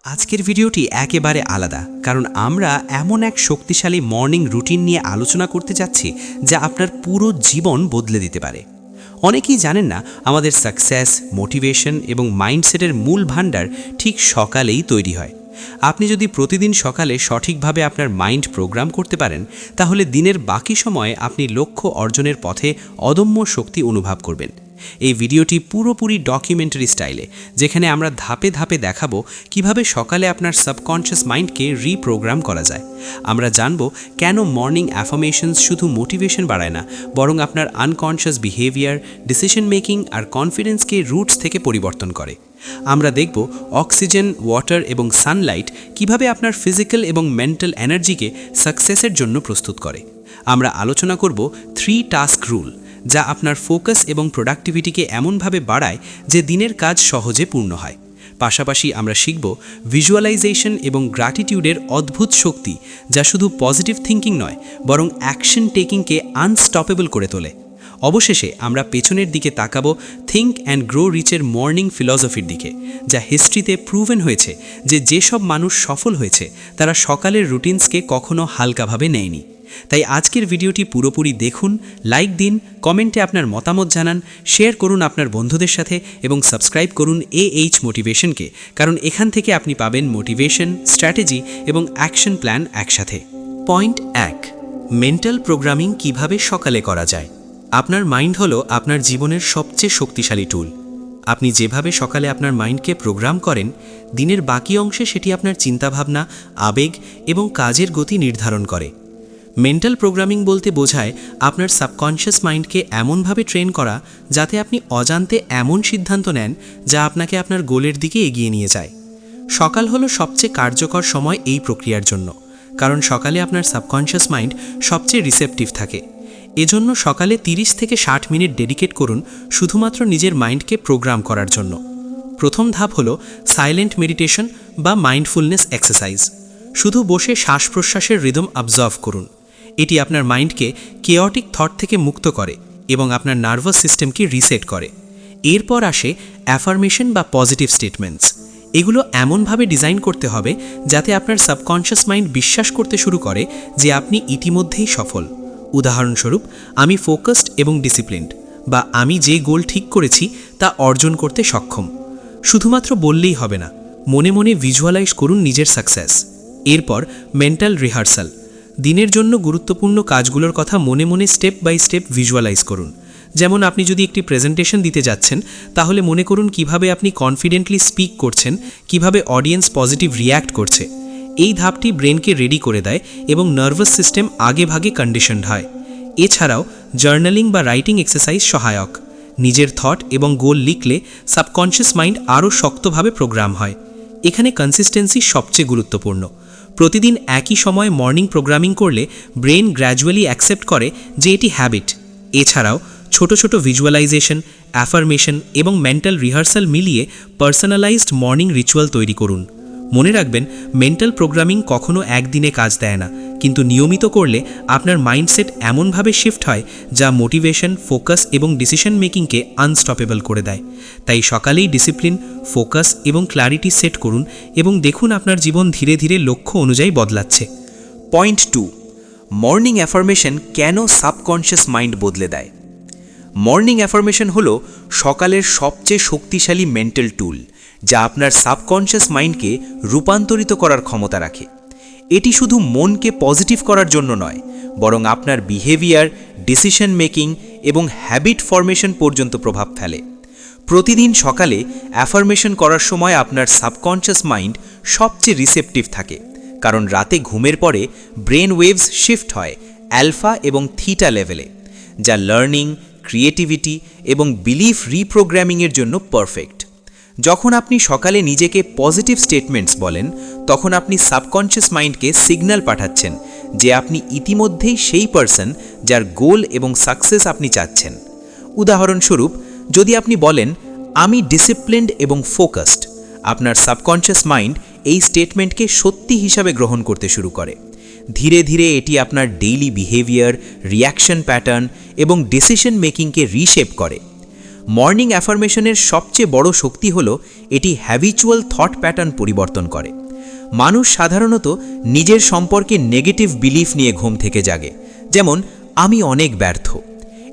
আজকের ভিডিওটি একেবারে আলাদা, কারণ আমরা এমন এক শক্তিশালী মর্নিং রুটিন নিয়ে আলোচনা করতে যাচ্ছি যা আপনার পুরো জীবন বদলে দিতে পারে। অনেকেই জানেন না, আমাদের সাকসেস, মোটিভেশন এবং মাইন্ডসেটের মূল ভাণ্ডার ঠিক সকালেই তৈরি হয়। আপনি যদি প্রতিদিন সকালে সঠিকভাবে আপনার মাইন্ড প্রোগ্রাম করতে পারেন, তাহলে দিনের বাকি সময়ে আপনি লক্ষ্য অর্জনের পথে অদম্য শক্তি অনুভব করবেন। এই ভিডিওটি পুরোপুরি ডকুমেন্টারি স্টাইলে, যেখানে আমরা ধাপে ধাপে দেখাবো কিভাবে সকালে আপনার সাবকনশিয়াস মাইন্ডকে রিপ্রোগ্রাম করা যায়। আমরা জানব কেন মর্নিং অ্যাফার্মেশনস শুধু মোটিভেশন বাড়ায় না, বরং আপনার আনকনশিয়াস বিহেভিয়ার, ডিসিশন মেকিং আর কনফিডেন্সকে রুটস থেকে পরিবর্তন করে। আমরা দেখব অক্সিজেন, ওয়াটার এবং সানলাইট কিভাবে আপনার ফিজিক্যাল এবং মেন্টাল এনার্জিকে সাকসেসের জন্য প্রস্তুত করে। আমরা আলোচনা করব 3 টাস্ক রুল, যা আপনার ফোকাস এবং প্রোডাক্টিভিটিকে এমনভাবে বাড়ায় যে দিনের কাজ সহজে পূর্ণ হয়। পাশাপাশি আমরা শিখব ভিজুয়ালাইজেশন এবং গ্র্যাটিটিউডের অদ্ভুত শক্তি, যা শুধু পজিটিভ থিঙ্কিং নয়, বরং অ্যাকশন টেকিংকে আনস্টপেবল করে তোলে। অবশেষে আমরা পেছনের দিকে তাকাবো থিঙ্ক অ্যান্ড গ্রো রিচের মর্নিং ফিলসফির দিকে, যা হিস্ট্রিতে প্রুভেন হয়েছে যে যেসব মানুষ সফল হয়েছে তারা সকালের রুটিনসকে কখনো হালকাভাবে নেয়নি। তাই আজকের ভিডিওটি পুরোপুরি দেখুন, লাইক দিন, কমেন্টে আপনার মতামত জানান, শেয়ার করুন আপনার বন্ধুদের সাথে এবং সাবস্ক্রাইব করুন AH মোটিভেশনকে, কারণ এখান থেকে আপনি পাবেন মোটিভেশন, স্ট্র্যাটেজি এবং অ্যাকশন প্ল্যান একসাথে। পয়েন্ট 1, মেন্টাল প্রোগ্রামিং কিভাবে সকালে করা যায়। আপনার মাইন্ড হলো আপনার জীবনের সবচেয়ে শক্তিশালী টুল। আপনি যেভাবে সকালে আপনার মাইন্ডকে প্রোগ্রাম করেন, দিনের বাকি অংশে সেটি আপনার চিন্তাভাবনা, আবেগ এবং কাজের গতি নির্ধারণ করে। মেন্টাল প্রোগ্রামিং বলতে বোঝায় আপনার সাবকনশিয়াস মাইন্ডকে এমনভাবে ট্রেন করা যাতে আপনি অজান্তে এমন সিদ্ধান্ত নেন যা আপনাকে আপনার গোলের দিকে এগিয়ে নিয়ে যায়। সকাল হলো সবচেয়ে কার্যকর সময় এই প্রক্রিয়ার জন্য, কারণ সকালে আপনার সাবকনশিয়াস মাইন্ড সবচেয়ে রিসেপটিভ থাকে। এজন্য সকালে 30 থেকে 60 মিনিট ডেডিকেট করুন শুধুমাত্র নিজের মাইন্ডকে প্রোগ্রাম করার জন্য। প্রথম ধাপ হলো সাইলেন্ট মেডিটেশন বা মাইন্ডফুলনেস এক্সারসাইজ। শুধু বসে শ্বাস প্রশ্বাসের রিদম অবজার্ভ করুন। এটি আপনার মাইন্ডকে কেওটিক থট থেকে মুক্ত করে এবং আপনার নার্ভাস সিস্টেমকে রিসেট করে। এরপর আসে অ্যাফার্মেশন বা পজিটিভ স্টেটমেন্টস। এগুলো এমনভাবে ডিজাইন করতে হবে যাতে আপনার সাবকনশিয়াস মাইন্ড বিশ্বাস করতে শুরু করে যে আপনি ইতিমধ্যেই সফল। উদাহরণস্বরূপ, আমি ফোকাসড এবং ডিসিপ্লিনড, বা আমি যে গোল ঠিক করেছি তা অর্জন করতে সক্ষম। শুধুমাত্র বললেই হবে না, মনে মনে ভিজুয়ালাইজ করুন নিজের সাকসেস। এরপর মেন্টাল রিহার্সাল। দিনের জন্য গুরুত্বপূর্ণ কাজগুলোর কথা মনে মনে স্টেপ বাই স্টেপ ভিজুয়ালাইজ করুন। যেমন আপনি যদি একটি প্রেজেন্টেশন দিতে যাচ্ছেন, তাহলে মনে করুন কিভাবে আপনি কনফিডেন্টলি স্পিক করছেন, কিভাবে অডিয়েন্স পজিটিভ রিয়্যাক্ট করছে। এই ধাপটি ব্রেনকে রেডি করে দেয় এবং নার্ভাস সিস্টেম আগেভাগে কন্ডিশনড হয়। এছাড়াও জার্নালিং বা রাইটিং এক্সারসাইজ সহায়ক। নিজের থট এবং গোল লিখলে সাবকনশিয়াস মাইন্ড আরও শক্তভাবে প্রোগ্রাম হয়। এখানে কনসিস্টেন্সি সবচেয়ে গুরুত্বপূর্ণ। প্রতিদিন একই সময়ে মর্নিং প্রোগ্রামিং করলে ব্রেন গ্র্যাজুয়ালি অ্যাকসেপ্ট করে যে এটি হ্যাবিট। এছাড়াও ছোট ছোট ভিজুয়ালাইজেশন, অ্যাফার্মেশন এবং মেন্টাল রিহার্সাল মিলিয়ে পার্সোনালাইজড মর্নিং রিচুয়াল তৈরি করুন। মনে রাখবেন, মেন্টাল প্রোগ্রামিং কখনো একদিনে কাজ দেয় না, কিন্তু নিয়মিত করলে আপনার মাইন্ডসেট এমনভাবে শিফট হয় যা মোটিভেশন, ফোকাস এবং ডিসিশন মেকিংকে আনস্টপেবল করে দেয়। তাই সকালেই ডিসিপ্লিন, ফোকাস এবং ক্ল্যারিটি সেট করুন এবং দেখুন আপনার জীবন ধীরে ধীরে লক্ষ্য অনুযায়ী বদলাচ্ছে। পয়েন্ট 2, মর্নিং অ্যাফার্মেশন কেন সাবকনশিয়াস মাইন্ড বদলে দেয়। মর্নিং অ্যাফার্মেশন হলো সকালের সবচেয়ে শক্তিশালী মেন্টাল টুল, যা আপনার সাবকনশিয়াস মাইন্ডকে রূপান্তরিত করার ক্ষমতা রাখে। এটি শুধু মনকে পজিটিভ করার জন্য নয়, বরং আপনার বিহেভিয়ার, ডিসিশন মেকিং এবং হ্যাবিট ফরমেশন পর্যন্ত প্রভাব ফেলে। প্রতিদিন সকালে অ্যাফার্মেশন করার সময় আপনার সাবকনশিয়াস মাইন্ড সবচেয়ে রিসেপটিভ থাকে, কারণ রাতে ঘুমের পরে ব্রেন ওয়েভস শিফট হয় অ্যালফা এবং থিটা লেভেলে, যা লার্নিং, ক্রিয়েটিভিটি এবং বিলিফ রিপ্রোগ্রামিংয়ের জন্য পারফেক্ট। যখন আপনি সকালে নিজেকে পজিটিভ স্টেটমেন্টস বলেন, তখন আপনি সাবকনশিয়াস মাইন্ডকে সিগন্যাল পাঠাচ্ছেন যে আপনি ইতিমধ্যেই সেই পারসন যার গোল এবং সাকসেস আপনি চাচ্ছেন। উদাহরণস্বরূপ, যদি আপনি বলেন আমি ডিসিপ্লিনড এবং ফোকাসড, আপনার সাবকনশিয়াস মাইন্ড এই স্টেটমেন্টকে সত্যি হিসাবে গ্রহণ করতে শুরু করে। ধীরে ধীরে এটি আপনার ডেইলি বিহেভিয়ার, রিয়াকশন প্যাটার্ন এবং ডিসিশন মেকিংকে রিশেপ করে। মর্নিং অ্যাফার্মেশনের সবচেয়ে বড় শক্তি হলো এটি হ্যাবিচুয়াল থট প্যাটার্ন পরিবর্তন করে। মানুষ সাধারণত নিজের সম্পর্কে নেগেটিভ বিলিফ নিয়ে ঘুম থেকে জাগে, যেমন আমি অনেক ব্যর্থ।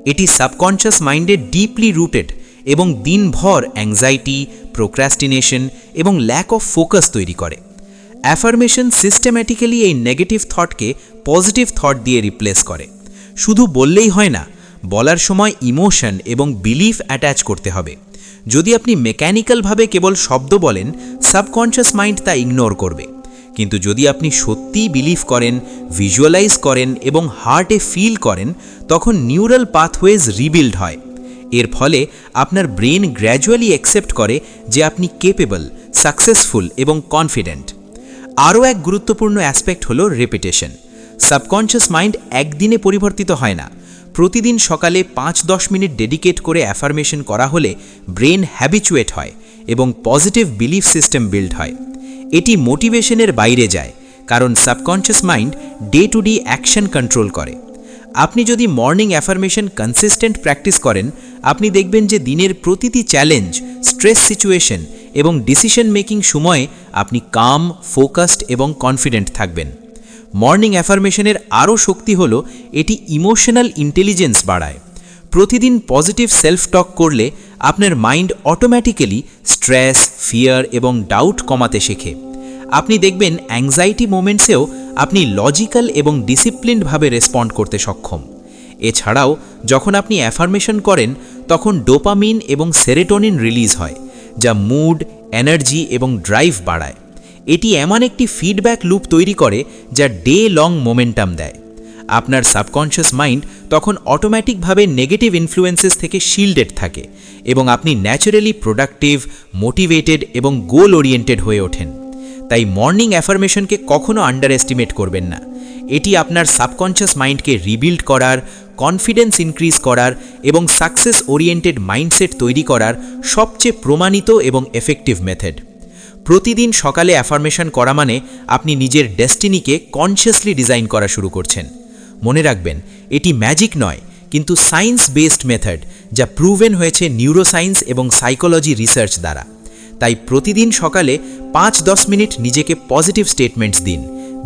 এটি সাবকনশিয়াস মাইন্ডে ডিপলি রুটেড এবং দিনভর অ্যাংজাইটি, প্রোক্রাস্টিনেশন এবং ল্যাক অফ ফোকাস তৈরি করে। অ্যাফার্মেশন সিস্টেম্যাটিক্যালি এই নেগেটিভ থটকে পজিটিভ থট দিয়ে রিপ্লেস করে। শুধু বললেই হয় না, বলার সময় ইমোশন এবং বিলিফ অ্যাটাচ করতে হবে। যদি আপনি মেকানিক্যালভাবে কেবল শব্দ বলেন, সাবকনশিয়াস মাইন্ড তা ইগনোর করবে। কিন্তু যদি আপনি সত্যিই বিলিভ করেন, ভিজুয়ালাইজ করেন এবং হার্টে ফিল করেন, তখন নিউরাল পাথওয়েজ রিবিল্ড হয়। এর ফলে আপনার ব্রেন গ্র্যাজুয়ালি অ্যাকসেপ্ট করে যে আপনি কেপেবল, সাকসেসফুল এবং কনফিডেন্ট। আরও এক গুরুত্বপূর্ণ অ্যাসপেক্ট হলো রেপিটেশন। সাবকনশিয়াস মাইন্ড একদিনে পরিবর্তিত হয় না। প্রতিদিন সকালে 5-10 মিনিট ডেডিকেট করে অ্যাফার্মেশন করা হলে ব্রেন হ্যাবিচুয়েট হয় এবং পজিটিভ বিলিফ সিস্টেম বিল্ড হয়। এটি মোটিভেশনের বাইরে যায়, কারণ subconscious mind day to day action control করে। আপনি যদি মর্নিং অ্যাফার্মেশন কনসিস্টেন্ট প্র্যাকটিস করেন, আপনি দেখবেন যে দিনের প্রতিটি চ্যালেঞ্জ, স্ট্রেস সিচুয়েশন এবং ডিসিশন মেকিং সময়ে আপনি কাম, ফোকাসড এবং কনফিডেন্ট থাকবেন। মর্নিং অ্যাফার্মেশনের আরও শক্তি হলো এটি ইমোশনাল ইন্টেলিজেন্স বাড়ায়। প্রতিদিন পজিটিভ সেলফ টক করলে আপনার মাইন্ড অটোম্যাটিক্যালি স্ট্রেস, ফিয়ার এবং ডাউট কমাতে শেখে। আপনি দেখবেন অ্যাংজাইটি মোমেন্টসেও আপনি লজিক্যাল এবং ডিসিপ্লিনডভাবে রেসপন্ড করতে সক্ষম। এছাড়াও যখন আপনি অ্যাফার্মেশন করেন, তখন ডোপামিন এবং সেরোটোনিন রিলিজ হয়, যা মুড, এনার্জি এবং ড্রাইভ বাড়ায়। এটি এমন একটি ফিডব্যাক লুপ তৈরি করে যা ডে লং মোমেন্টাম দেয়। আপনার সাবকনশিয়াস মাইন্ড তখন অটোমেটিকভাবে নেগেটিভ ইনফ্লুয়েন্সেস থেকে শিল্ডেড থাকে এবং আপনি ন্যাচারালি প্রোডাক্টিভ, মোটিভেটেড এবং গোল ওরিয়েন্টেড হয়ে ওঠেন। তাই মর্নিং অ্যাফার্মেশনকে কখনো আন্ডার এস্টিমেট করবেন না। এটি আপনার সাবকনশিয়াস মাইন্ডকে রিবিল্ড করার, কনফিডেন্স ইনক্রিজ করার এবং সাকসেস ওরিয়েন্টেড মাইন্ডসেট তৈরি করার সবচেয়ে প্রমাণিত এবং এফেক্টিভ মেথড। প্রতিদিন সকালে অ্যাফার্মেশন করা মানে আপনি নিজের ডেস্টিনিকে কনসিয়াসলি ডিজাইন করা শুরু করছেন। মনে রাখবেন, এটি ম্যাজিক নয়, কিন্তু সায়েন্স বেসড মেথড, যা প্রুভেন হয়েছে নিউরোসায়েন্স এবং সাইকোলজি রিসার্চ দ্বারা। তাই প্রতিদিন সকালে 5-10 মিনিট নিজেকে পজিটিভ স্টেটমেন্টস দিন,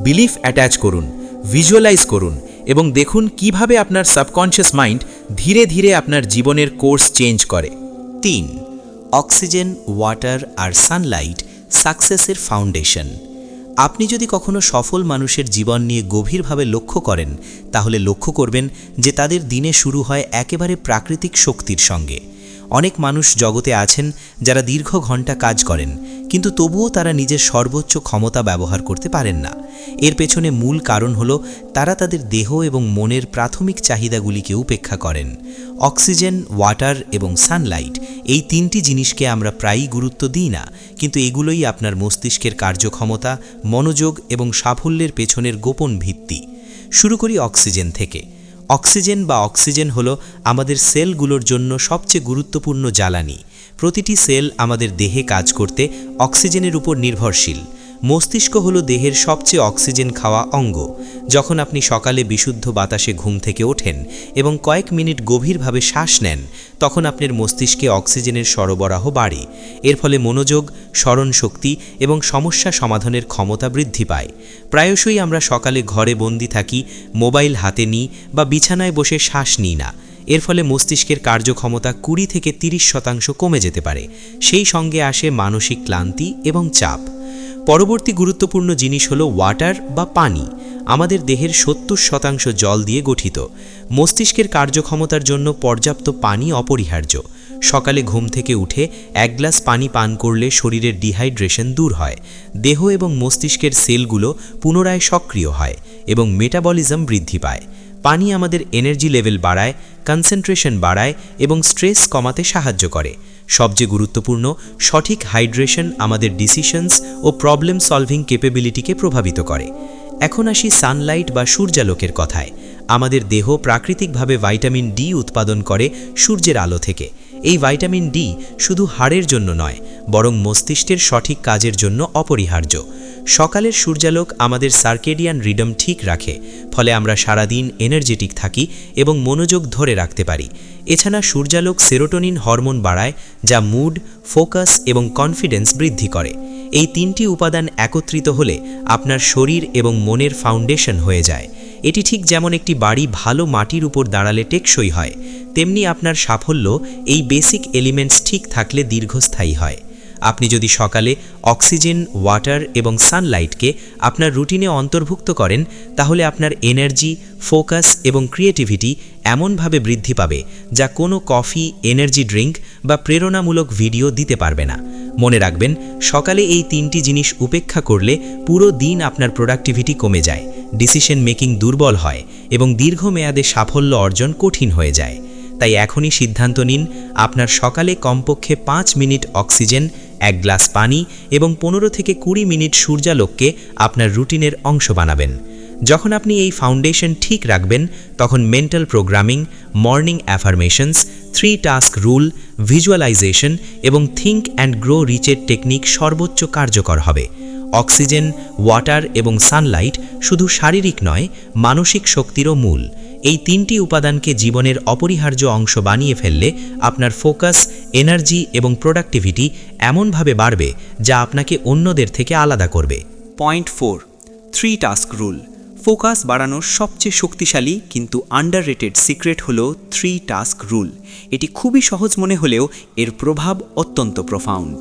বিলিফ অ্যাটাচ করুন, ভিজুয়ালাইজ করুন এবং দেখুন কিভাবে আপনার সাবকনশিয়াস মাইন্ড ধীরে ধীরে আপনার জীবনের কোর্স চেঞ্জ করে। 3. অক্সিজেন, ওয়াটার আর সানলাইট সাকসেসের ফাউন্ডেশন। আপনি যদি কখনো সফল মানুষের জীবন নিয়ে গভীরভাবে লক্ষ্য করেন, তাহলে লক্ষ্য করবেন যে তাদের দিনে শুরু হয় একেবারে প্রাকৃতিক শক্তির সঙ্গে। অনেক মানুষ জগতে আছেন যারা দীর্ঘ ঘন্টা কাজ করেন, কিন্তু তবুও তারা নিজের সর্বোচ্চ ক্ষমতা ব্যবহার করতে পারেন না। এর পেছনে মূল কারণ হলো তারা তাদের দেহ এবং মনের প্রাথমিক চাহিদাগুলিকে উপেক্ষা করেন। অক্সিজেন, ওয়াটার এবং সানলাইট, এই 3টি জিনিসকে আমরা প্রায়ই গুরুত্ব দিই না, কিন্তু এগুলোই আপনার মস্তিষ্কের কার্যক্ষমতা, মনোযোগ এবং সাফল্যের পেছনের গোপন ভিত্তি। শুরু করি অক্সিজেন থেকে। অক্সিজেন বা অক্সিজেন হলো আমাদের সেলগুলোর জন্য সবচেয়ে গুরুত্বপূর্ণ জ্বালানি। প্রতিটি সেল আমাদের দেহে কাজ করতে অক্সিজেনের উপর নির্ভরশীল। মস্তিষ্ক হলো দেহের সবচেয়ে অক্সিজেন খাওয়া অঙ্গ। যখন আপনি সকালে বিশুদ্ধ বাতাসে ঘুম থেকে ওঠেন এবং কয়েক মিনিট গভীরভাবে শ্বাস নেন, তখন আপনার মস্তিষ্কে অক্সিজেনের সরবরাহ বাড়ে। এর ফলে মনোযোগ, স্মরণশক্তি এবং সমস্যা সমাধানের ক্ষমতা বৃদ্ধি পায়। প্রায়শই আমরা সকালে ঘরে বন্দি থাকি, মোবাইল হাতে নিই বা বিছানায় বসে শ্বাস নিই না। এর ফলে মস্তিষ্কের কার্যক্ষমতা 20 থেকে 30% কমে যেতে পারে। সেই সঙ্গে আসে মানসিক ক্লান্তি এবং চাপ। পরবর্তী গুরুত্বপূর্ণ জিনিস হলো ওয়াটার বা পানি। আমাদের দেহের 70% জল দিয়ে গঠিত। মস্তিষ্কের কার্যক্ষমতার জন্য পর্যাপ্ত পানি অপরিহার্য। সকালে ঘুম থেকে উঠে 1 গ্লাস পানি পান করলে শরীরের ডিহাইড্রেশন দূর হয়, দেহ এবং মস্তিষ্কের সেলগুলো পুনরায় সক্রিয় হয় এবং মেটাবলিজম বৃদ্ধি পায়। পানি আমাদের এনার্জি লেভেল বাড়ায়, কনসেন্ট্রেশন বাড়ায় এবং স্ট্রেস কমাতে সাহায্য করে। সবচেয়ে গুরুত্বপূর্ণ, সঠিক হাইড্রেশন আমাদের ডিসিশনস ও প্রবলেম সলভিং ক্যাপাবিলিটিকে প্রভাবিত করে। এখন আসি সানলাইট বা সূর্যালোকের কথায়। আমাদের দেহ প্রাকৃতিকভাবে ভাইটামিন ডি উৎপাদন করে সূর্যের আলো থেকে। এই ভাইটামিন ডি শুধু হাড়ের জন্য নয়, বরং মস্তিষ্কের সঠিক কাজের জন্য অপরিহার্য। সকালের সূর্যালোক আমাদের সার্কেডিয়ান রিদম ঠিক রাখে, ফলে আমরা সারাদিন এনার্জেটিক থাকি এবং মনোযোগ ধরে রাখতে পারি। এছাড়া সূর্যালোক সেরোটোনিন হরমোন বাড়ায়, যা মুড, ফোকাস এবং কনফিডেন্স বৃদ্ধি করে। এই তিনটি উপাদান একত্রিত হলে আপনার শরীর এবং মনের ফাউন্ডেশন হয়ে যায়। এটি ঠিক যেমন একটি বাড়ি ভালো মাটির উপর দাঁড়ালে টেকসই হয়, তেমনি আপনার সাফল্য এই বেসিক এলিমেন্টস ঠিক থাকলে দীর্ঘস্থায়ী হয়। আপনি যদি সকালে অক্সিজেন, ওয়াটার এবং সানলাইটকে আপনার রুটিনে অন্তর্ভুক্ত করেন, তাহলে আপনার এনার্জি, ফোকাস এবং ক্রিয়েটিভিটি এমনভাবে বৃদ্ধি পাবে যা কোনো কফি, এনার্জি ড্রিঙ্ক বা প্রেরণামূলক ভিডিও দিতে পারবে না। মনে রাখবেন, সকালে এই তিনটি জিনিস উপেক্ষা করলে পুরো দিন আপনার প্রোডাক্টিভিটি কমে যায়, ডিসিশন মেকিং দুর্বল হয় এবং দীর্ঘমেয়াদে সাফল্য অর্জন কঠিন হয়ে যায়। তাই এখনই সিদ্ধান্ত নিন, আপনার সকালে কমপক্ষে 5 মিনিট অক্সিজেন, 1 গ্লাস পানি এবং 15 থেকে 20 মিনিট সূর্যালোককে আপনার রুটিনের অংশ বানাবেন। যখন আপনি এই ফাউন্ডেশন ঠিক রাখবেন, তখন mental programming, morning affirmations, 3 task rule, visualization এবং থিঙ্ক অ্যান্ড গ্রো রিচের টেকনিক সর্বোচ্চ কার্যকর হবে। অক্সিজেন, ওয়াটার এবং সানলাইট শুধু শারীরিক নয়, মানসিক শক্তিরও মূল। এই তিনটি উপাদানকে জীবনের অপরিহার্য অংশ বানিয়ে ফেললে আপনার ফোকাস, এনার্জি এবং প্রোডাক্টিভিটি এমনভাবে বাড়বে যা আপনাকে অন্যদের থেকে আলাদা করবে। Point 4, 3 task rule. ফোকাস বাড়ানোর সবচেয়ে শক্তিশালী কিন্তু আন্ডাররেটেড সিক্রেট হলো 3 টাস্ক রুল। এটি খুবই সহজ মনে হলেও এর প্রভাব অত্যন্ত প্রফাউন্ড।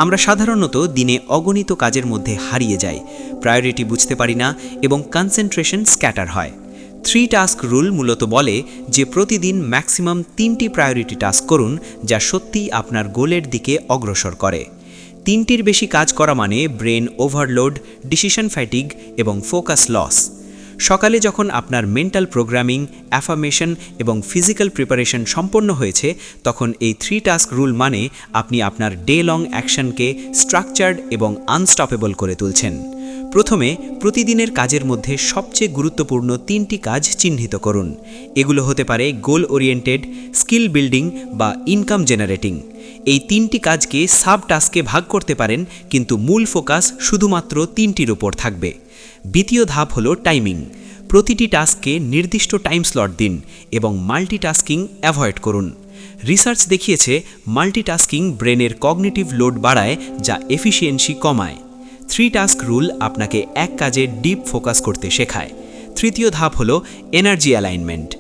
আমরা সাধারণত দিনে অগণিত কাজের মধ্যে হারিয়ে যাই, প্রায়োরিটি বুঝতে পারি না এবং কনসেন্ট্রেশন স্ক্যাটার হয়। 3 টাস্ক রুল মূলত বলে যে প্রতিদিন ম্যাক্সিমাম 3টি প্রায়োরিটি টাস্ক করুন যা সত্যিই আপনার গোলের দিকে অগ্রসর করে। 3টির বেশি কাজ করা মানে ব্রেন ওভারলোড, ডিসিশন ফ্যাটিগ এবং ফোকাস লস। সকালে যখন আপনার মেন্টাল প্রোগ্রামিং, অ্যাফার্মেশন এবং ফিজিক্যাল প্রিপারেশন সম্পন্ন হয়েছে, তখন এই 3 টাস্ক রুল মানে আপনি আপনার ডে লং অ্যাকশনকে স্ট্রাকচার্ড এবং আনস্টপেবল করে তুলছেন। প্রথমে, প্রতিদিনের কাজের মধ্যে সবচেয়ে গুরুত্বপূর্ণ 3টি কাজ চিহ্নিত করুন। এগুলো হতে পারে গোল ওরিয়েন্টেড, স্কিল বিল্ডিং বা ইনকাম জেনারেটিং। এই 3টি কাজকে সাব টাস্কে ভাগ করতে পারেন, কিন্তু মূল ফোকাস শুধুমাত্র 3টির উপর থাকবে। দ্বিতীয় ধাপ হলো টাইমিং। প্রতিটি টাস্ককে নির্দিষ্ট টাইম স্লট দিন এবং মাল্টিটাস্কিং অ্যাভয়েড করুন। রিসার্চ দেখিয়েছে মাল্টিটাস্কিং ব্রেনের কগনিটিভ লোড বাড়ায়, যা এফিসিয়েন্সি কমায়। 3 টাস্ক রুল আপনাকে এক কাজে ডিপ ফোকাস করতে শেখায়। তৃতীয় ধাপ হলো এনার্জি অ্যালাইনমেন্ট।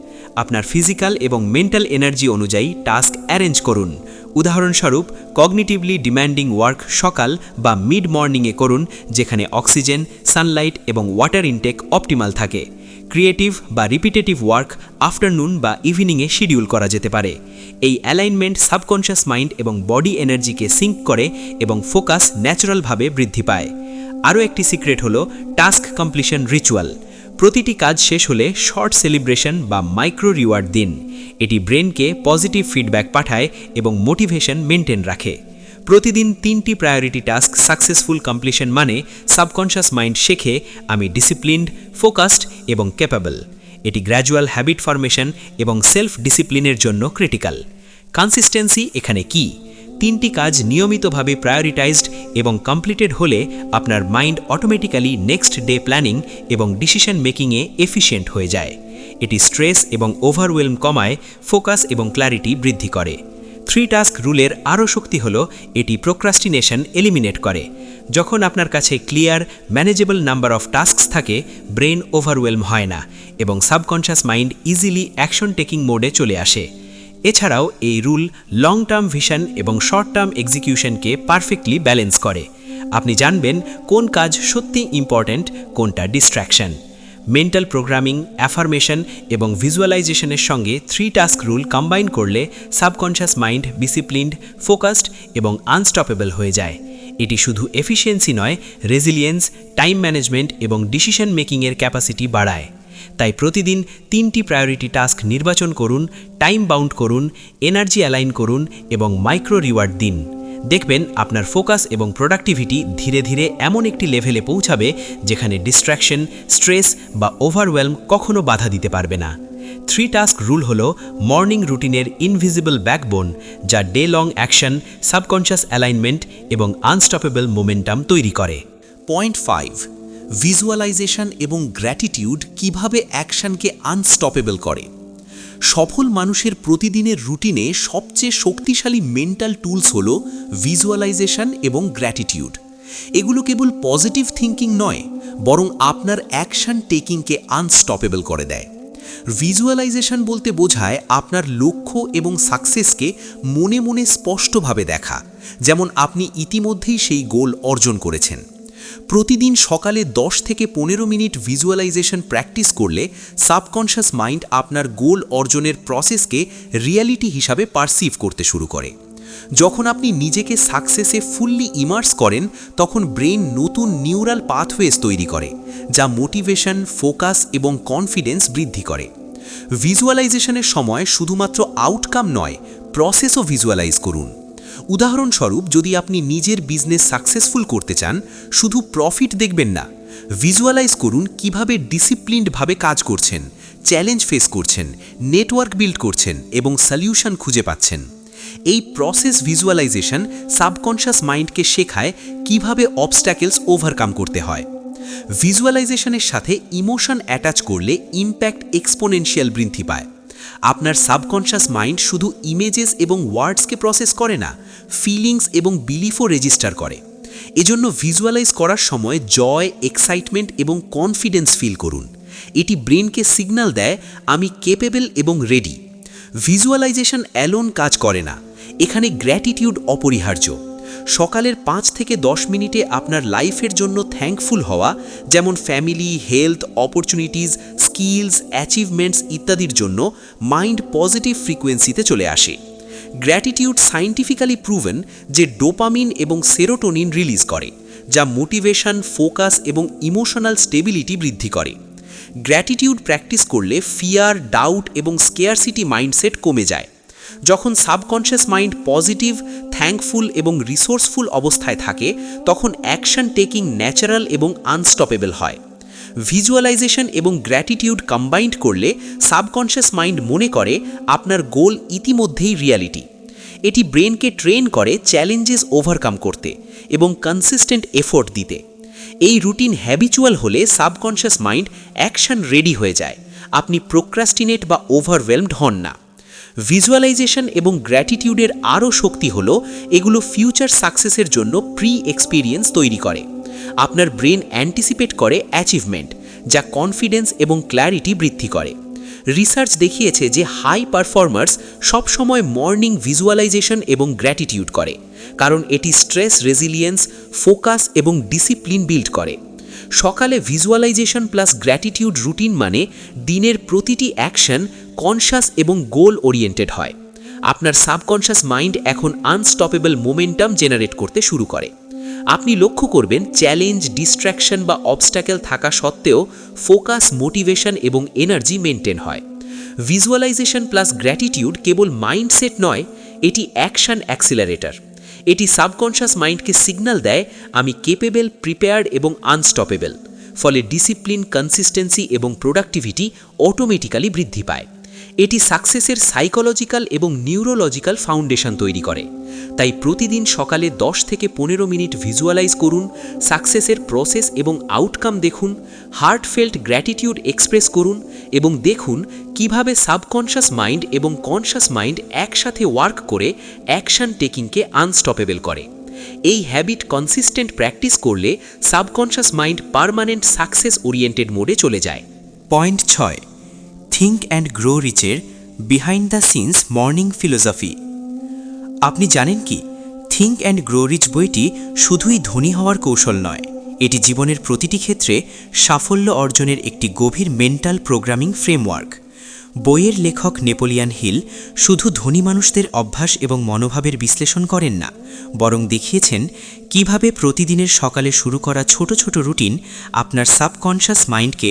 আপনার ফিজিক্যাল এবং মেন্টাল এনার্জি অনুযায়ী টাস্ক অ্যারেঞ্জ করুন। উদাহরণস্বরূপ, কগনিটিভলি ডিম্যান্ডিং ওয়ার্ক সকাল বা মিড মর্নিংয়ে করুন, যেখানে অক্সিজেন, সানলাইট এবং ওয়াটার ইনটেক অপটিমাল থাকে। ক্রিয়েটিভ বা রিপিটেটিভ ওয়ার্ক আফটারনুন বা ইভিনিংয়ে শিডিউল করা যেতে পারে। এই অ্যালাইনমেন্ট সাবকনশিয়াস মাইন্ড এবং বডি এনার্জিকে সিঙ্ক করে এবং ফোকাস ন্যাচারালভাবে বৃদ্ধি পায়। আরও একটি সিক্রেট হলো টাস্ক কমপ্লিশন রিচুয়াল। প্রতিটি কাজ শেষ হলে শর্ট সেলিব্রেশন বা মাইক্রো রিওয়ার্ড দিন। এটি ব্রেনকে পজিটিভ ফিডব্যাক পাঠায় এবং মোটিভেশন মেনটেন রাখে। প্রতিদিন 3টি প্রায়োরিটি টাস্ক সাকসেসফুল কমপ্লিশন মানে সাবকনশিয়াস মাইন্ড শেখে আমি ডিসিপ্লিনড, ফোকাসড এবং ক্যাপেবল। এটি গ্র্যাজুয়াল হ্যাবিট ফরমেশন এবং সেলফ ডিসিপ্লিনের জন্য ক্রিটিক্যাল। কনসিস্টেন্সি এখানে কি? 3টি কাজ নিয়মিতভাবে প্রায়োরিটাইজড এবং কমপ্লিটেড হলে আপনার mind automatically next day planning এবং ডিসিশন মেকিংয়ে এফিশিয়েন্ট হয়ে যায়। এটি স্ট্রেস এবং ওভারওয়েলম কমায়, ফোকাস এবং ক্ল্যারিটি বৃদ্ধি করে। 3 টাস্ক রুলের আরও শক্তি হল এটি প্রোক্রাস্টিনেশন এলিমিনেট করে। যখন আপনার কাছে clear, manageable number of tasks থাকে, ব্রেন ওভারওয়েলম হয় না এবং subconscious mind easily action taking মোডে চলে আসে। এছাড়াও এই রুল লং টার্ম ভিশন এবং শর্ট টার্ম এক্সিকিউশনকে পারফেক্টলি ব্যালেন্স করে। আপনি জানবেন কোন কাজ সত্যি ইম্পর্ট্যান্ট, কোনটা ডিস্ট্র্যাকশন। মেন্টাল প্রোগ্রামিং, অ্যাফার্মেশন এবং ভিজুয়ালাইজেশনের সঙ্গে 3 টাস্ক রুল কম্বাইন করলে সাবকনশিয়াস মাইন্ড ডিসিপ্লিনড, ফোকাসড এবং আনস্টপেবল হয়ে যায়। এটি শুধু এফিসিয়েন্সি নয়, রেজিলিয়েন্স, টাইম ম্যানেজমেন্ট এবং ডিসিশন মেকিংয়ের ক্যাপাসিটি বাড়ায়। তাই প্রতিদিন 3টি প্রায়োরিটি টাস্ক নির্বাচন করুন, টাইম বাউন্ড করুন, এনার্জি অ্যালাইন করুন এবং মাইক্রো রিওয়ার্ড দিন। দেখবেন আপনার ফোকাস এবং প্রোডাক্টিভিটি ধীরে ধীরে এমন একটি লেভেলে পৌঁছাবে যেখানে ডিস্ট্র্যাকশন, স্ট্রেস বা ওভারওয়েলম কখনো বাধা দিতে পারবে না। 3 টাস্ক রুল হল মর্নিং রুটিনের ইনভিজিবল ব্যাকবোন, যা day long action, subconscious alignment এবং আনস্টপেবল মোমেন্টাম তৈরি করে। পয়েন্ট 5, ভিজুয়ালাইজেশন এবং গ্র্যাটিটিউড কিভাবে অ্যাকশনকে আনস্টপেবল করে। সফল মানুষের প্রতিদিনের রুটিনে সবচেয়ে শক্তিশালী মেন্টাল টুলস হল ভিজুয়ালাইজেশন এবং গ্র্যাটিটিউড। এগুলো কেবল পজিটিভ থিঙ্কিং নয়, বরং আপনার অ্যাকশন টেকিংকে আনস্টপেবল করে দেয়। ভিজুয়ালাইজেশন বলতে বোঝায় আপনার লক্ষ্য এবং সাকসেসকে মনে মনে স্পষ্টভাবে দেখা, যেমন আপনি ইতিমধ্যেই সেই গোল অর্জন করেছেন। প্রতিদিন সকালে 10 থেকে 15 মিনিট ভিজুয়ালাইজেশন প্র্যাকটিস করলে সাবকনশাস মাইন্ড আপনার গোল অর্জনের প্রসেসকে রিয়ালিটি হিসাবে পারসিভ করতে শুরু করে। যখন আপনি নিজেকে সাকসেসে ফুললি ইমার্স করেন, তখন ব্রেন নতুন নিউরাল পাথওয়েজ তৈরি করে, যা মোটিভেশন, ফোকাস এবং কনফিডেন্স বৃদ্ধি করে। ভিজুয়ালাইজেশনের সময় শুধুমাত্র আউটকাম নয়, প্রসেসও ভিজুয়ালাইজ করুন। উদাহরণস্বরূপ, যদি আপনি নিজের বিজনেস সাকসেসফুল করতে চান, শুধু প্রফিট দেখবেন না, ভিজুয়ালাইজ করুন কিভাবে ডিসিপ্লিনডভাবে কাজ করছেন, চ্যালেঞ্জ ফেস করছেন, নেটওয়ার্ক বিল্ড করছেন এবং সলিউশন খুঁজে পাচ্ছেন। এই প্রসেস ভিজুয়ালাইজেশন সাবকনশাস মাইন্ডকে শেখায় কিভাবে অবস্ট্যাকেলস ওভারকাম করতে হয়। ভিজুয়ালাইজেশনের সাথে ইমোশন অ্যাটাচ করলে ইম্প্যাক্ট এক্সপোনেনশিয়াল বৃদ্ধি পায়। আপনার সাবকনশাস মাইন্ড শুধু ইমেজেস এবং ওয়ার্ডসকে প্রসেস করে না, ফিলিংস এবং বিলিফও রেজিস্টার করে। এজন্য ভিজুয়ালাইজ করার সময় জয়, এক্সাইটমেন্ট এবং কনফিডেন্স ফিল করুন। এটি ব্রেনকে সিগন্যাল দেয়, আমি কেপেবল এবং রেডি। ভিজুয়ালাইজেশন অ্যালোন কাজ করে না, এখানে গ্র্যাটিটিউড অপরিহার্য। সকালের 5 থেকে 10 মিনিটে আপনার লাইফের জন্য থ্যাঙ্কফুল হওয়া, যেমন family, health, opportunities, skills, achievements ইত্যাদির জন্য মাইন্ড পজিটিভ ফ্রিকোয়েন্সিতে চলে আসে। গ্র্যাটিটিউড সায়েন্টিফিক্যালি প্রুভেন যে ডোপামিন এবং সেরোটোনিন রিলিজ করে, যা মোটিভেশন, ফোকাস এবং ইমোশনাল স্টেবিলিটি বৃদ্ধি করে। গ্র্যাটিটিউড প্র্যাকটিস করলে ফিয়ার, ডাউট এবং স্কেয়ারসিটি মাইন্ডসেট কমে যায়। যখন সাবকনশাস মাইন্ড পজিটিভ, থ্যাঙ্কফুল এবং রিসোর্সফুল অবস্থায় থাকে, তখন অ্যাকশন টেকিং ন্যাচারাল এবং আনস্টপেবল হয়। ভিজুয়ালাইজেশন এবং গ্র্যাটিটিউড কম্বাইন্ড করলে সাবকনশাস মাইন্ড মনে করে আপনার গোল ইতিমধ্যেই রিয়ালিটি। এটি ব্রেনকে ট্রেন করে চ্যালেঞ্জেস ওভারকাম করতে এবং কনসিস্টেন্ট এফোর্ট দিতে। এই রুটিন হ্যাবিচুয়াল হলে সাবকনশাস মাইন্ড অ্যাকশন রেডি হয়ে যায়, আপনি প্রোক্রাস্টিনেট বা ওভারওয়েলমড হন না। ভিজুয়ালাইজেশন এবং গ্র্যাটিটিউডের আরও শক্তি হল এগুলো ফিউচার সাকসেসের জন্য প্রি এক্সপিরিয়েন্স তৈরি করে। আপনার ব্রেন অ্যান্টিসিপেট করে অ্যাচিভমেন্ট, যা কনফিডেন্স এবং ক্ল্যারিটি বৃদ্ধি করে। রিসার্চ দেখিয়েছে যে হাই পারফর্মার্স সবসময় মর্নিং ভিজুয়ালাইজেশন এবং গ্র্যাটিটিউড করে, কারণ এটি স্ট্রেস রেজিলিয়েন্স, ফোকাস এবং ডিসিপ্লিন বিল্ড করে। সকালে ভিজুয়ালাইজেশন প্লাস গ্র্যাটিটিউড রুটিন মানে দিনের প্রতিটি অ্যাকশন কনশাস এবং গোল ওরিয়েন্টেড হয়। আপনার সাবকনশাস মাইন্ড এখন আনস্টপেবল মোমেন্টাম জেনারেট করতে শুরু করে। আপনি লক্ষ্য করবেন চ্যালেঞ্জ, ডিস্ট্র্যাকশন বা অবস্ট্যাকেল থাকা সত্ত্বেও ফোকাস, মোটিভেশন এবং এনার্জি মেনটেন হয়। ভিজুয়ালাইজেশন প্লাস গ্র্যাটিটিউড কেবল মাইন্ডসেট নয়, এটি অ্যাকশন অ্যাক্সিলারেটর। এটি সাবকনশাস মাইন্ডকে সিগন্যাল দেয়, আমি কেপেবল, প্রিপেয়ার্ড এবং আনস্টপেবল। ফলে ডিসিপ্লিন, কনসিস্টেন্সি এবং প্রোডাক্টিভিটি অটোমেটিক্যালি বৃদ্ধি পায়। এটি সাকসেসের সাইকোলজিক্যাল এবং নিউরোলজিক্যাল ফাউন্ডেশন তৈরি করে। তাই প্রতিদিন সকালে 10 থেকে 15 মিনিট ভিজুয়ালাইজ করুন, সাকসেসের প্রসেস এবং আউটকাম দেখুন, হার্টফেল্ট গ্র্যাটিটিউড এক্সপ্রেস করুন এবং দেখুন কিভাবে সাবকনশাস মাইন্ড এবং কনশাস মাইন্ড একসাথে ওয়ার্ক করে অ্যাকশন টেকিংকে আনস্টপেবল করে। এই হ্যাবিট কনসিস্টেন্ট প্র্যাকটিস করলে subconscious mind permanent success oriented মোডে চলে যায়। পয়েন্ট 6, থিঙ্ক অ্যান্ড গ্রো রিচের behind the scenes morning philosophy. আপনি জানেন কি, থিঙ্ক অ্যান্ড গ্রো রিচ বইটি শুধুই ধনী হওয়ার কৌশল নয়, এটি জীবনের প্রতিটি ক্ষেত্রে সাফল্য অর্জনের একটি গভীর মেন্টাল প্রোগ্রামিং ফ্রেমওয়ার্ক। বইয়ের লেখক নেপোলিয়ান হিল শুধু ধনী মানুষদের অভ্যাস এবং মনোভাবের বিশ্লেষণ করেন না, বরং দেখিয়েছেন কিভাবে প্রতিদিনের সকালে শুরু করা ছোট ছোট রুটিন আপনার সাবকনশাস মাইন্ডকে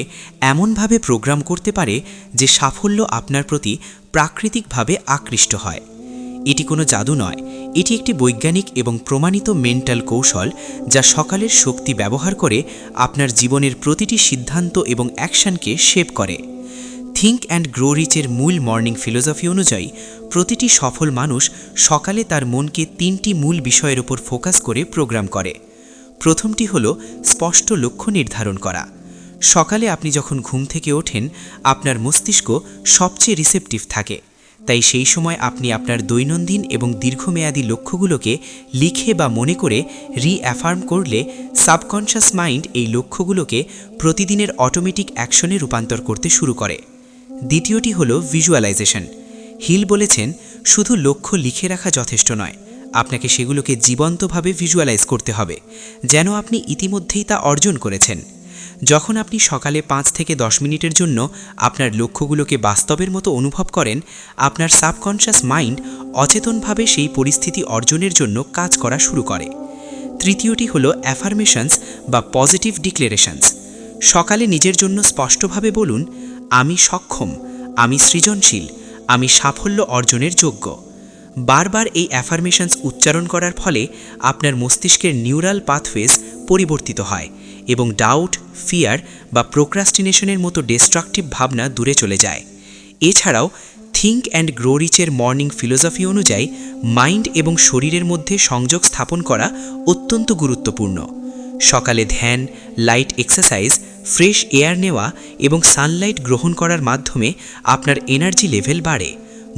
এমনভাবে প্রোগ্রাম করতে পারে যে সাফল্য আপনার প্রতি প্রাকৃতিকভাবে আকৃষ্ট হয়। এটি কোনো জাদু নয়, এটি একটি বৈজ্ঞানিক এবং প্রমাণিত মেন্টাল কৌশল যা সকালের শক্তি ব্যবহার করে আপনার জীবনের প্রতিটি সিদ্ধান্ত এবং অ্যাকশনকে শেপ করে। থিঙ্ক অ্যান্ড গ্রো রিচের মূল মর্নিং ফিলোসফি অনুযায়ী প্রতিটি সফল মানুষ সকালে তার মনকে 3টি মূল বিষয়ের উপর ফোকাস করে প্রোগ্রাম করে। প্রথমটি হলো স্পষ্ট লক্ষ্য নির্ধারণ করা। সকালে আপনি যখন ঘুম থেকে ওঠেন, আপনার মস্তিষ্ক সবচেয়ে রিসেপটিভ থাকে। তাই সেই সময় আপনি আপনার দৈনন্দিন এবং দীর্ঘমেয়াদী লক্ষ্যগুলোকে লিখে বা মনে করে রিঅ্যাফার্ম করলে সাবকনশাস মাইন্ড এই লক্ষ্যগুলোকে প্রতিদিনের অটোমেটিক অ্যাকশনে রূপান্তর করতে শুরু করে। দ্বিতীয়টি হলো ভিজুয়ালাইজেশন। হিল বলেছেন, শুধু লক্ষ্য লিখে রাখা যথেষ্ট নয়, আপনাকে সেগুলোকে জীবন্তভাবে ভিজুয়ালাইজ করতে হবে, যেন আপনি ইতিমধ্যেই তা অর্জন করেছেন। যখন আপনি সকালে 5 থেকে 10 মিনিটের জন্য আপনার লক্ষ্যগুলোকে বাস্তবের মতো অনুভব করেন, আপনার সাবকনশাস মাইন্ড অচেতনভাবে সেই পরিস্থিতি অর্জনের জন্য কাজ করা শুরু করে। তৃতীয়টি হলো অ্যাফার্মেশনস বা পজিটিভ ডিক্লারেশনস। সকালে নিজের জন্য স্পষ্টভাবে বলুন, আমি সক্ষম, আমি সৃজনশীল, আমি সাফল্য অর্জনের যোগ্য। বারবার এই অ্যাফার্মেশনস উচ্চারণ করার ফলে আপনার মস্তিষ্কের নিউরাল পাথওয়েজ পরিবর্তিত হয় এবং ডাউট, ফিয়ার বা প্রোক্রাস্টিনেশনের মতো ডিস্ট্রাকটিভ ভাবনা দূরে চলে যায়। এছাড়াও থিঙ্ক অ্যান্ড গ্রো রিচের মর্নিং ফিলোসফি অনুযায়ী মাইন্ড এবং শরীরের মধ্যে সংযোগ স্থাপন করা অত্যন্ত গুরুত্বপূর্ণ। সকালে ধ্যান, লাইট এক্সারসাইজ, ফ্রেশ এয়ার নেওয়া এবং সানলাইট গ্রহণ করার মাধ্যমে আপনার এনার্জি লেভেল বাড়ে,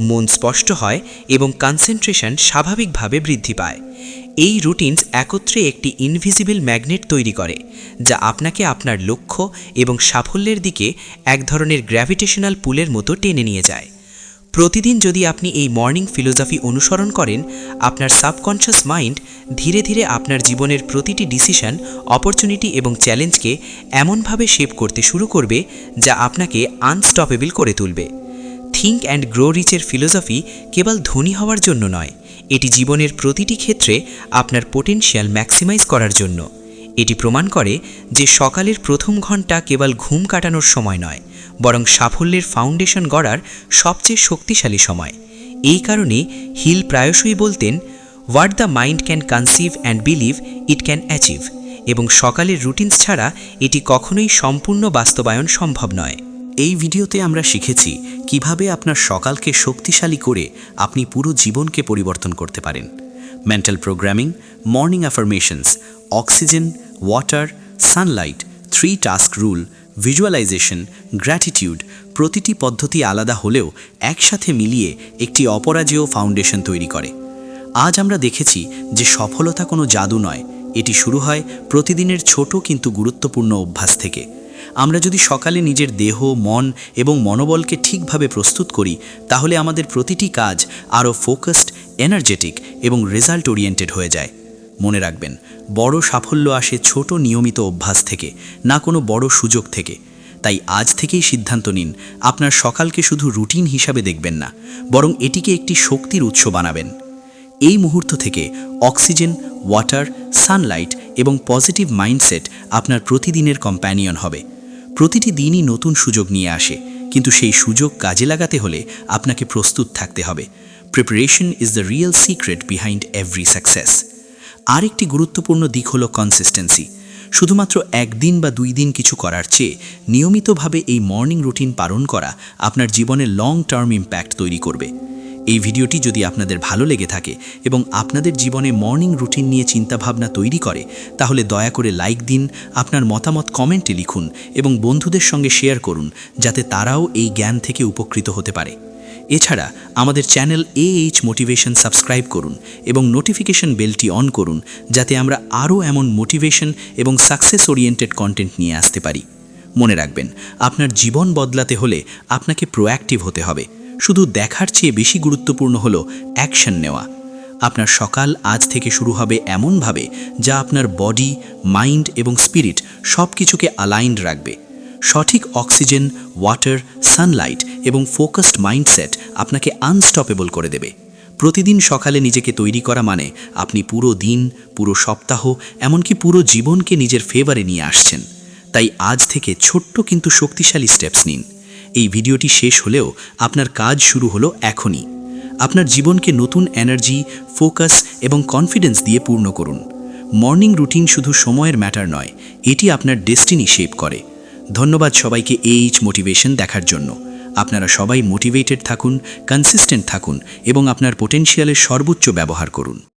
মন স্পষ্ট হয় এবং কনসেন্ট্রেশন স্বাভাবিকভাবে বৃদ্ধি পায়। এই রুটিনস একত্রে একটি ইনভিজিবল ম্যাগনেট তৈরি করে, যা আপনাকে আপনার লক্ষ্য এবং সাফল্যের দিকে এক ধরনের গ্র্যাভিটেশনাল পুলের মতো টেনে নিয়ে যায়। প্রতিদিন যদি আপনি এই মর্নিং ফিলোসফি অনুসরণ করেন, আপনার সাবকনশাস মাইন্ড ধীরে ধীরে আপনার জীবনের প্রতিটি ডিসিশন, অপরচুনিটি এবং চ্যালেঞ্জকে এমনভাবে শেপ করতে শুরু করবে যা আপনাকে আনস্টপেবল করে তুলবে। থিঙ্ক অ্যান্ড গ্রো রিচের ফিলোসফি কেবল ধনী হওয়ার জন্য নয়, এটি জীবনের প্রতিটি ক্ষেত্রে আপনার পোটেনশিয়াল ম্যাক্সিমাইজ করার জন্য। এটি প্রমাণ করে যে সকালের প্রথম ঘন্টা কেবল ঘুম কাটানোর সময় নয়, বরং সাফল্যের ফাউন্ডেশন গড়ার সবচেয়ে শক্তিশালী সময়। এই কারণে হিল প্রায়শই বলতেন, what the mind can conceive and believe it can achieve, এবং সকালের রুটিনস ছাড়া এটি কখনোই সম্পূর্ণ বাস্তবায়ন সম্ভব নয়। এই ভিডিওতে আমরা শিখেছি কিভাবে আপনার সকালকে শক্তিশালী করে আপনি পুরো জীবনকে পরিবর্তন করতে পারেন। Mental programming, morning affirmations, oxygen, water, sunlight, 3 task rule, visualization, gratitude, প্রতিটি পদ্ধতি আলাদা হলেও একসাথে মিলিয়ে একটি অপরাজেয় ফাউন্ডেশন তৈরি করে। আজ আমরা দেখেছি যে সফলতা কোনো জাদু নয়, এটি শুরু হয় প্রতিদিনের ছোট কিন্তু গুরুত্বপূর্ণ অভ্যাস থেকে। আমরা যদি সকালে নিজের দেহ, মন এবং মনোবলকে ঠিকভাবে প্রস্তুত করি, তাহলে আমাদের প্রতিটি কাজ আরও ফোকাসড, এনার্জেটিক এবং রেজাল্ট ওরিয়েন্টেড হয়ে যায়। মনে রাখবেন, বড় সাফল্য আসে ছোট নিয়মিত অভ্যাস থেকে, না কোনো বড় সুযোগ থেকে। তাই আজ থেকেই সিদ্ধান্ত নিন, আপনার সকালকে শুধু রুটিন হিসাবে দেখবেন না, বরং এটিকে একটি শক্তির উৎস বানাবেন। এই মুহূর্ত থেকে অক্সিজেন, ওয়াটার, সানলাইট এবং পজিটিভ মাইন্ডসেট আপনার প্রতিদিনের কম্প্যানিয়ন হবে। প্রতিটি দিনই নতুন সুযোগ নিয়ে আসে, কিন্তু সেই সুযোগ কাজে লাগাতে হলে আপনাকে প্রস্তুত থাকতে হবে। Preparation is the real secret behind every success. আরেকটি গুরুত্বপূর্ণ দিক হলো কনসিস্টেন্সি। শুধুমাত্র একদিন বা 2 দিন কিছু করার চেয়ে নিয়মিতভাবে এই মর্নিং রুটিন পালন করা আপনার জীবনে লং টার্ম ইম্প্যাক্ট তৈরি করবে। এই ভিডিওটি যদি আপনাদের ভালো লেগে থাকে এবং আপনাদের জীবনে মর্নিং রুটিন নিয়ে চিন্তাভাবনা তৈরি করে, তাহলে দয়া করে লাইক দিন, আপনার মতামত কমেন্টে লিখুন এবং বন্ধুদের সঙ্গে শেয়ার করুন, যাতে তারাও এই জ্ঞান থেকে উপকৃত হতে পারে। এছাড়া আমাদের চ্যানেল AH মোটিভেশন সাবস্ক্রাইব করুন এবং নোটিফিকেশন বেলটি অন করুন, যাতে আমরা আরও এমন মোটিভেশন এবং সাকসেস ওরিয়েন্টেড কন্টেন্ট নিয়ে আসতে পারি। মনে রাখবেন, আপনার জীবন বদলাতে হলে আপনাকে প্রোঅ্যাক্টিভ হতে হবে। শুধু দেখার চেয়ে বেশি গুরুত্বপূর্ণ হলো অ্যাকশন নেওয়া। আপনার সকাল আজ থেকে শুরু হবে এমনভাবে যা আপনার বডি, মাইন্ড এবং স্পিরিট সব কিছুকে অ্যালাইন্ড রাখবে। সঠিক অক্সিজেন, ওয়াটার, সানলাইট এবং ফোকাসড মাইন্ডসেট আপনাকে আনস্টপেবল করে দেবে। প্রতিদিন সকালে নিজেকে তৈরি করা মানে আপনি পুরো দিন, পুরো সপ্তাহ, এমনকি পুরো জীবনকে নিজের ফেভারে নিয়ে আসছেন। তাই আজ থেকে ছোট্ট কিন্তু শক্তিশালী স্টেপস নিন। এই ভিডিওটি শেষ হলেও আপনার কাজ শুরু হলো এখনই। আপনার জীবনকে নতুন এনার্জি, ফোকাস এবং কনফিডেন্স দিয়ে পূর্ণ করুন। মর্নিং রুটিন শুধু সময়ের ম্যাটার নয়, এটি আপনার ডেস্টিনি শেপ করে। ধন্যবাদ সবাইকে AH মোটিভেশন দেখার জন্য। আপনারা সবাই মোটিভেটেড থাকুন, কনসিস্টেন্ট থাকুন এবং আপনার পোটেনশিয়ালের সর্বোচ্চ ব্যবহার করুন।